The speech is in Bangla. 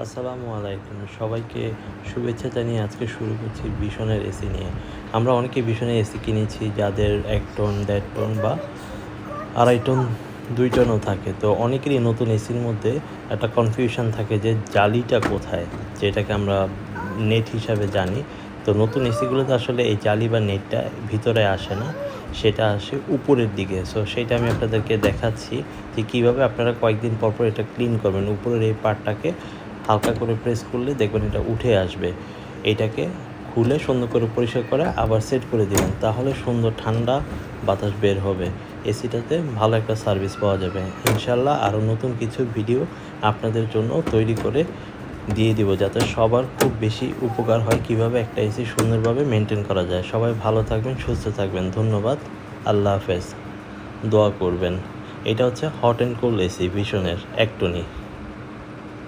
আসসালামু আলাইকুম, সবাইকে শুভেচ্ছা জানিয়ে আজকে শুরু করছি ভীষণের এসি নিয়ে। আমরা অনেকে ভীষণের এসি কিনেছি যাদের 1 টন 1.5 টন বা 2.5 টন 2 টনও থাকে। তো অনেকেরই নতুন এসির মধ্যে একটা কনফিউশন থাকে যে জালিটা কোথায়, যেটাকে আমরা নেট হিসাবে জানি। তো নতুন এসিগুলোতে আসলে এই জালি বা নেটটা ভিতরে আসে না, সেটা আসে উপরের দিকে। সো সেইটা আমি আপনাদেরকে দেখাচ্ছি যে কীভাবে আপনারা কয়েকদিন পর পর এটা ক্লিন করবেন। উপরের এই পার্টটাকে হালকা করে প্রেস করলে দেখবেন এটা উঠে আসবে। এটাকে খুলে সুন্দর করে পরিষ্কার করে আবার সেট করে দিবেন, তাহলে সুন্দর ঠান্ডা বাতাস বের হবে। এসিটাতে ভালো একটা সার্ভিস পাওয়া যাবে ইনশাল্লাহ। আরও নতুন কিছু ভিডিও আপনাদের জন্য তৈরি করে দিয়ে দিব, যাতে সবার খুব বেশি উপকার হয় কীভাবে একটা এসি সুন্দরভাবে মেনটেন করা যায়। সবাই ভালো থাকবেন, সুস্থ থাকবেন। ধন্যবাদ। আল্লাহ হাফেজ। দোয়া করবেন। এটা হচ্ছে হট অ্যান্ড কোল্ড এসি ভীষণের 1 টনই।